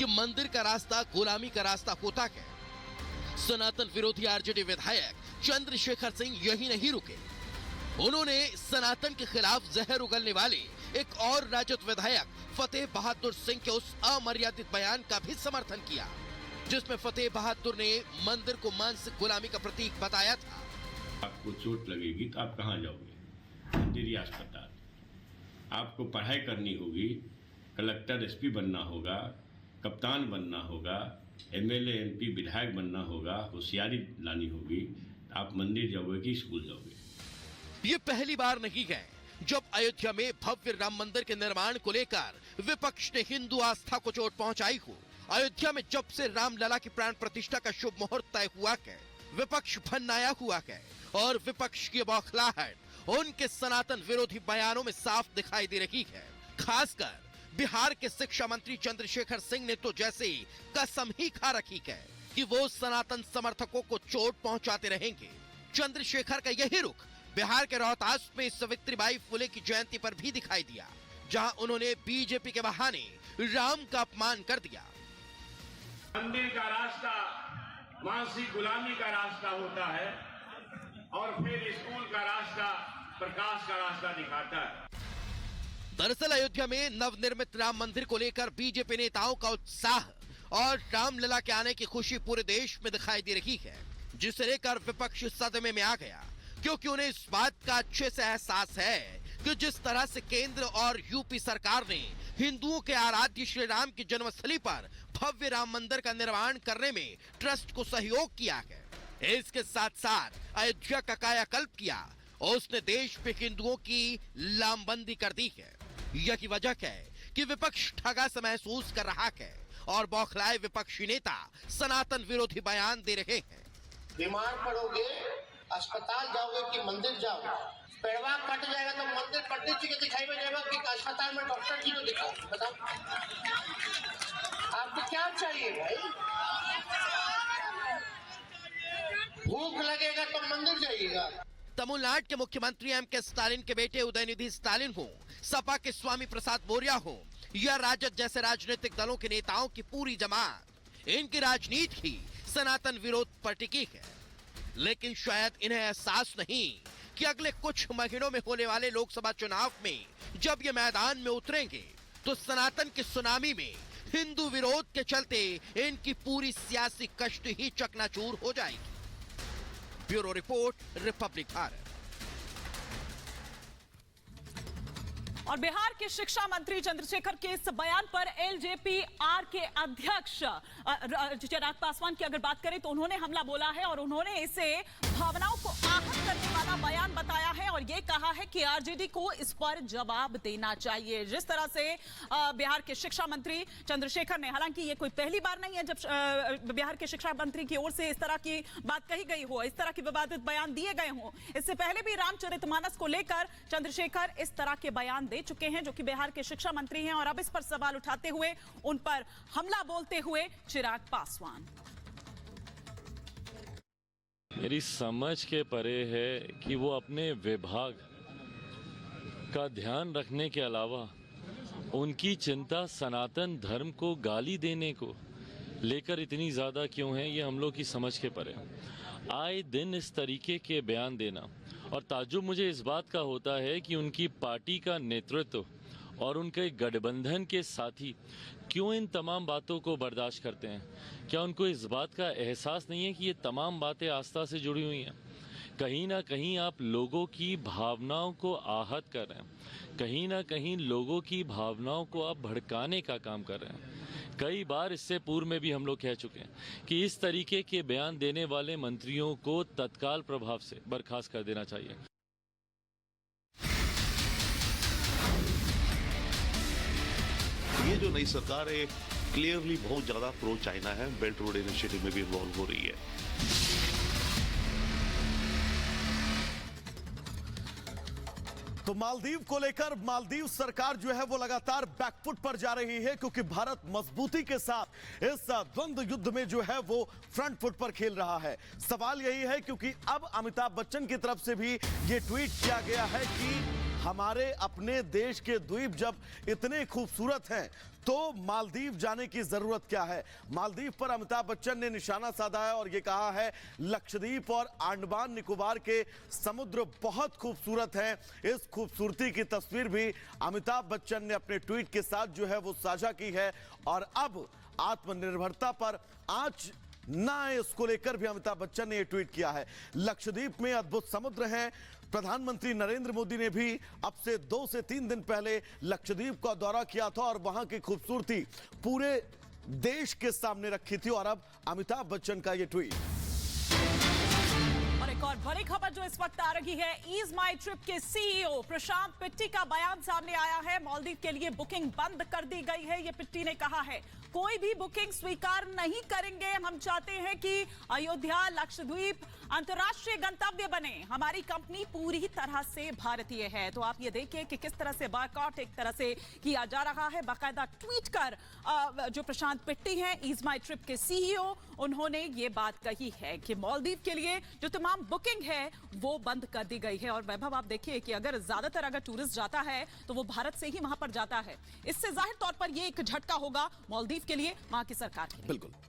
कि मंदिर का रास्ता गुलामी का रास्ता होता है। सनातन विरोधी आरजेडी विधायक चंद्रशेखर सिंह यही नहीं रुके, उन्होंने सनातन के खिलाफ जहर उगलने वाले एक और राजद विधायक फतेह बहादुर सिंह के उस अमर्यादित बयान का भी समर्थन किया, जिसमें फतेह बहादुर ने मंदिर को मानसिक गुलामी का प्रतीक बताया था। आपको चोट लगेगी तो आप कहाँ जाओगे? मंदिर या अस्पताल? आपको पढ़ाई करनी होगी, कलेक्टर एसपी बनना होगा, कप्तान बनना होगा, एमएलए एमपी विधायक बनना होगा, होशियारी लानी होगी, तो आप मंदिर जाओगे कि स्कूल जाओगे? ये पहली बार नहीं है जब अयोध्या में भव्य राम मंदिर के निर्माण को लेकर विपक्ष ने हिंदू आस्था को चोट पहुंचाई हो। अयोध्या में जब से रामलला की प्राण प्रतिष्ठा का शुभ मुहूर्त तय हुआ है, विपक्ष भन्नाया हुआ है और विपक्ष की बौखलाहट उनके सनातन विरोधी बयानों में साफ दिखाई दे रही है। खासकर बिहार के शिक्षा मंत्री चंद्रशेखर सिंह ने तो जैसे कसम ही खा रखी है कि वो सनातन समर्थकों को चोट पहुंचाते रहेंगे। चंद्रशेखर का यही रुख बिहार के रोहतास में सावित्रीबाई फुले की जयंती पर भी दिखाई दिया, जहां उन्होंने बीजेपी के बहाने राम का अपमान कर दिया। मंदिर का रास्ता मानसिक गुलामी का रास्ता होता है और फिर स्कूल का रास्ता प्रकाश का रास्ता दिखाता है। दरअसल अयोध्या में नवनिर्मित राम मंदिर को लेकर बीजेपी नेताओं का उत्साह और रामलला के आने की खुशी पूरे देश में दिखाई दे रही है, जिसे लेकर विपक्ष सदमे में आ गया, क्योंकि उन्हें इस बात का अच्छे से एहसास है कि जिस तरह से केंद्र और यूपी सरकार ने हिंदुओं के आराध्य श्री राम की जन्मस्थली पर भव्य राम मंदिर का निर्माण करने में ट्रस्ट को सहयोग किया है, इसके साथ साथ अयोध्या का कायाकल्प किया और उसने देश पे हिंदुओं की लामबंदी कर दी है। यही वजह है कि विपक्ष ठगा से महसूस कर रहा है और बौखलाए विपक्षी नेता सनातन विरोधी बयान दे रहे हैं। बीमार पड़ोगे अस्पताल जाओगे कि मंदिर जाओगे? पेड़वा कट जाएगा तो मंदिर पंडित जी के दिखाई में जाएगा कि अस्पताल में डॉक्टर जी को दिखाओ? बताओ आपको क्या चाहिए भाई? भूख लगेगा तो मंदिर जाइएगा। तमिलनाडु के मुख्यमंत्री एम.के. स्टालिन के बेटे उदयनिधि स्टालिन हो, सपा के स्वामी प्रसाद मौर्य हो या राजद जैसे राजनीतिक दलों के नेताओं की पूरी जमात, इनकी राजनीति ही सनातन विरोध पर टिकी है। लेकिन शायद इन्हें एहसास नहीं कि अगले कुछ महीनों में होने वाले लोकसभा चुनाव में जब ये मैदान में उतरेंगे तो सनातन की सुनामी में हिंदू विरोध के चलते इनकी पूरी सियासी कश्ती ही चकनाचूर हो जाएगी। Bureau report, Republic Bharat. और बिहार के शिक्षा मंत्री चंद्रशेखर के इस बयान पर एलजेपी-आर के अध्यक्ष चिराग पासवान की अगर बात करें तो उन्होंने हमला बोला है और उन्होंने इसे भावनाओं को आहत करने वाला बयान बताया है और यह कहा है कि आरजेडी को इस पर जवाब देना चाहिए। जिस तरह से बिहार के शिक्षा मंत्री चंद्रशेखर ने, हालांकि ये कोई पहली बार नहीं है जब बिहार के शिक्षा मंत्री की ओर से इस तरह की बात कही गई हो, इस तरह के विवादित बयान दिए गए हों। इससे पहले भी रामचरितमानस को लेकर चंद्रशेखर इस तरह के बयान दे चुके हैं, जो कि बिहार के शिक्षा मंत्री हैं, और अब इस पर सवाल उठाते हुए उन पर हमला बोलते हुए चिराग पासवान। मेरी समझ के परे है कि वो अपने विभाग का ध्यान रखने के अलावा उनकी चिंता सनातन धर्म को गाली देने को लेकर इतनी ज़्यादा क्यों है, ये हम लोग की समझ के परे। आए दिन इस तरीके के बयान देना, और ताज्जुब मुझे इस बात का होता है कि उनकी पार्टी का नेतृत्व और उनके गठबंधन के साथी क्यों इन तमाम बातों को बर्दाश्त करते हैं। क्या उनको इस बात का एहसास नहीं है कि ये तमाम बातें आस्था से जुड़ी हुई हैं? कहीं ना कहीं आप लोगों की भावनाओं को आहत कर रहे हैं, कहीं ना कहीं लोगों की भावनाओं को आप भड़काने का काम कर रहे हैं। कई बार इससे पूर्व में भी हम लोग कह चुके हैं कि इस तरीके के बयान देने वाले मंत्रियों को तत्काल प्रभाव से बर्खास्त कर देना चाहिए। ये जो नई सरकार है क्लियरली बहुत ज्यादा प्रो चाइना है, बेल्ट रोड इनिशिएटिव में भी इन्वॉल्व हो रही है। तो मालदीव को लेकर मालदीव सरकार जो है वो लगातार बैकफुट पर जा रही है, क्योंकि भारत मजबूती के साथ इस द्वंद्व युद्ध में जो है वो फ्रंट फुट पर खेल रहा है। सवाल यही है क्योंकि अब अमिताभ बच्चन की तरफ से भी ये ट्वीट किया गया है कि हमारे अपने देश के द्वीप जब इतने खूबसूरत हैं तो मालदीव जाने की जरूरत क्या है। मालदीव पर अमिताभ बच्चन ने निशाना साधा है और ये कहा है लक्षद्वीप और अंडमान निकोबार के समुद्र बहुत खूबसूरत हैं। इस खूबसूरती की तस्वीर भी अमिताभ बच्चन ने अपने ट्वीट के साथ जो है वो साझा की है। और अब आत्मनिर्भरता पर आंच ना आए इसको लेकर भी अमिताभ बच्चन ने यह ट्वीट किया है। लक्षद्वीप में अद्भुत समुद्र हैं। प्रधानमंत्री नरेंद्र मोदी ने भी अब से 2 से 3 दिन पहले लक्षद्वीप का दौरा किया था और वहां की खूबसूरती पूरे देश के सामने रखी थी। और अब अमिताभ बच्चन का यह ट्वीट। और एक और बड़ी खबर जो इस वक्त आ रही है, ईज माई ट्रिप के सीईओ प्रशांत पिट्टी का बयान सामने आया है। मालदीव के लिए बुकिंग बंद कर दी गई है। ये पिट्टी ने कहा है कोई भी बुकिंग स्वीकार नहीं करेंगे। हम चाहते हैं कि अयोध्या लक्षद्वीप अंतर्राष्ट्रीय गंतव्य बने। हमारी कंपनी पूरी तरह से भारतीय है। तो आप ये देखिए कि किस तरह से बॉयकॉट एक तरह से किया जा रहा है। बाकायदा ट्वीट कर जो प्रशांत पिट्टी हैं, ईज माई ट्रिप के सीईओ, उन्होंने ये बात कही है कि मालदीव के लिए जो तमाम बुकिंग है वो बंद कर दी गई है। और वैभव आप देखिए कि ज्यादातर अगर टूरिस्ट जाता है तो वो भारत से ही वहां पर जाता है। इससे जाहिर तौर पर ये एक झटका होगा मालदीव के लिए, वहां की सरकार के लिए। बिल्कुल।